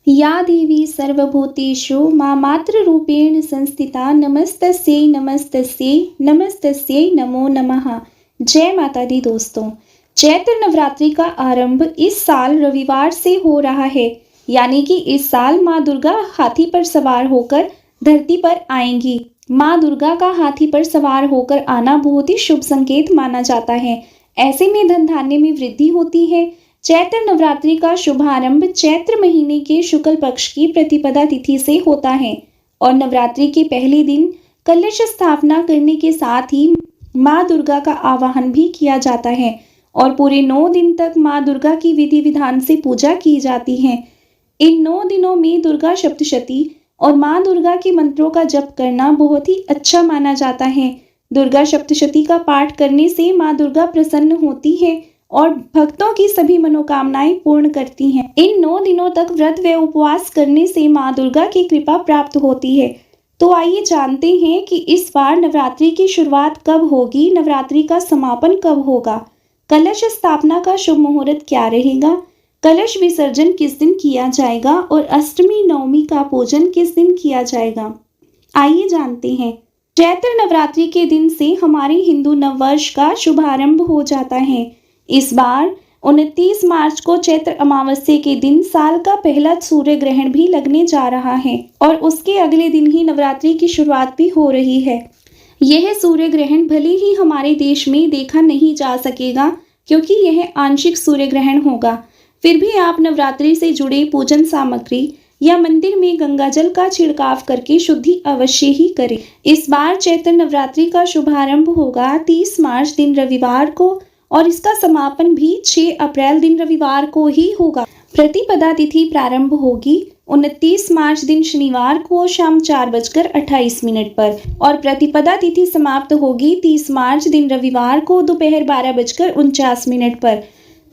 या देवी सर्वभूतेषु मातृरूपेण संस्थिता नमस्तस्यै नमस्तस्यै नमस्तस्यै नमो नमः। जय माता दी दोस्तों। चैत्र नवरात्रि का आरंभ इस साल रविवार से हो रहा है, यानी कि इस साल माँ दुर्गा हाथी पर सवार होकर धरती पर आएंगी। माँ दुर्गा का हाथी पर सवार होकर आना बहुत ही शुभ संकेत माना जाता है। ऐसे में धन धान्य में वृद्धि होती है। चैत्र नवरात्रि का शुभारंभ चैत्र महीने के शुक्ल पक्ष की प्रतिपदा तिथि से होता है और नवरात्रि के पहले दिन कलश स्थापना करने के साथ ही माँ दुर्गा का आवाहन भी किया जाता है और पूरे 9 दिन तक माँ दुर्गा की विधि विधान से पूजा की जाती है। इन 9 दिनों में दुर्गा सप्तशती और माँ दुर्गा के मंत्रों का जप करना बहुत ही अच्छा माना जाता है। दुर्गा सप्तशती का पाठ करने से माँ दुर्गा प्रसन्न होती है और भक्तों की सभी मनोकामनाएं पूर्ण करती हैं। इन 9 दिनों तक व्रत व उपवास करने से माँ दुर्गा की कृपा प्राप्त होती है। तो आइए जानते हैं कि इस बार नवरात्रि की शुरुआत कब होगी, नवरात्रि का समापन कब होगा, कलश स्थापना का शुभ मुहूर्त क्या रहेगा, कलश विसर्जन किस दिन किया जाएगा और अष्टमी नवमी का पूजन किस दिन किया जाएगा। आइए जानते हैं। चैत्र नवरात्रि के दिन से हमारे हिंदू नववर्ष का शुभारंभ हो जाता है। इस बार 29 मार्च को चैत्र अमावस्या के दिन साल का पहला सूर्य ग्रहण भी लगने जा रहा है और उसके अगले दिन ही नवरात्रि की शुरुआत भी हो रही है। यह सूर्य ग्रहण भले ही हमारे देश में देखा नहीं जा सकेगा क्योंकि यह आंशिक सूर्य ग्रहण होगा, फिर भी आप नवरात्रि से जुड़े पूजन सामग्री या मंदिर में गंगाजल का छिड़काव करके शुद्धि अवश्य ही करें। इस बार चैत्र नवरात्रि का शुभारंभ होगा 30 मार्च दिन रविवार को और इसका समापन भी 6 अप्रैल दिन रविवार को ही होगा। प्रतिपदा तिथि प्रारंभ होगी 29 मार्च दिन शनिवार को शाम 4:28 पर और प्रतिपदा तिथि समाप्त होगी 30 मार्च दिन रविवार को दोपहर 12:49 पर।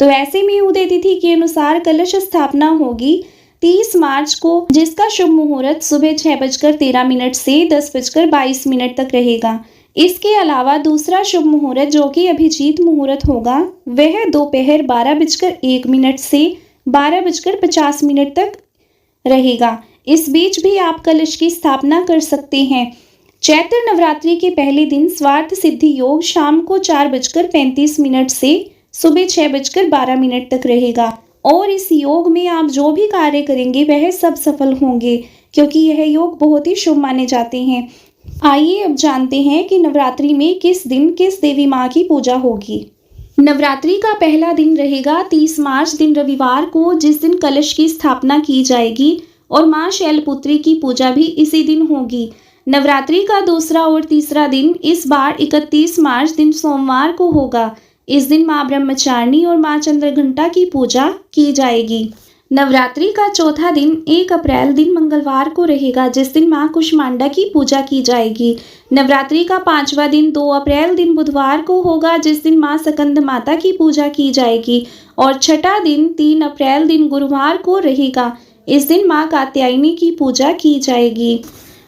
तो ऐसे में उदय तिथि के अनुसार कलश स्थापना होगी 30 मार्च को, जिसका शुभ मुहूर्त सुबह 6:13 से 10:22 तक रहेगा। इसके अलावा दूसरा शुभ मुहूर्त जो कि अभिजीत मुहूर्त होगा वह दोपहर 12:01 से 12:50 तक रहेगा। इस बीच भी आप कलश की स्थापना कर सकते हैं। चैत्र नवरात्रि के पहले दिन स्वार्थ सिद्धि योग शाम को 4:35 से सुबह 6:12 तक रहेगा और इस योग में आप जो भी कार्य करेंगे वह सब सफल होंगे क्योंकि यह योग बहुत ही शुभ माने जाते हैं। आइए अब जानते हैं कि नवरात्रि में किस दिन किस देवी माँ की पूजा होगी। नवरात्रि का पहला दिन रहेगा 30 मार्च दिन रविवार को, जिस दिन कलश की स्थापना की जाएगी और माँ शैलपुत्री की पूजा भी इसी दिन होगी। नवरात्रि का दूसरा और तीसरा दिन इस बार 31 मार्च दिन सोमवार को होगा। इस दिन माँ ब्रह्मचारिणी और माँ चंद्रघंटा की पूजा की जाएगी। नवरात्रि का चौथा दिन 1 अप्रैल दिन मंगलवार को रहेगा, जिस दिन माँ कुष्मांडा की पूजा की जाएगी। नवरात्रि का 5वां दिन 2 अप्रैल दिन बुधवार को होगा, जिस दिन माँ स्कंद माता की पूजा की जाएगी और छठा दिन 3 अप्रैल दिन गुरुवार को रहेगा। इस दिन माँ कात्यायनी की पूजा की जाएगी।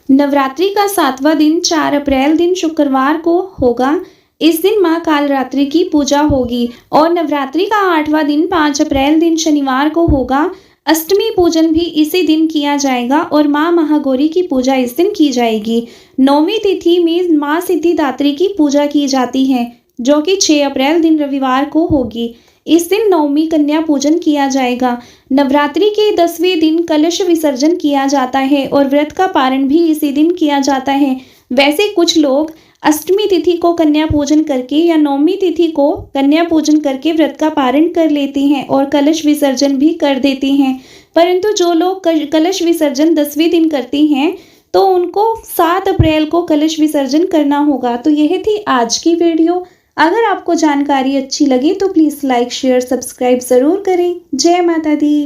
नवरात्रि का 7वां दिन 4 अप्रैल दिन शुक्रवार को होगा। इस दिन माँ कालरात्रि की पूजा होगी और नवरात्रि का 8वां दिन 5 अप्रैल दिन शनिवार को होगा। अष्टमी पूजन भी इसी दिन किया जाएगा और माँ महागौरी की पूजा इस दिन की जाएगी। 9वीं तिथि में माँ सिद्धिदात्री की पूजा की जाती है जो कि 6 अप्रैल दिन रविवार को होगी। इस दिन नवमी कन्या पूजन किया जाएगा। नवरात्रि के 10वें दिन कलश विसर्जन किया जाता है और व्रत का पारण भी इसी दिन किया जाता है। वैसे कुछ लोग अष्टमी तिथि को कन्या पूजन करके या नवमी तिथि को कन्या पूजन करके व्रत का पारण कर लेते हैं और कलश विसर्जन भी कर देते हैं, परंतु जो लोग कलश विसर्जन 10वें दिन करते हैं तो उनको 7 अप्रैल को कलश विसर्जन करना होगा। तो यह थी आज की वीडियो। अगर आपको जानकारी अच्छी लगी तो प्लीज़ लाइक शेयर सब्सक्राइब ज़रूर करें। जय माता दी।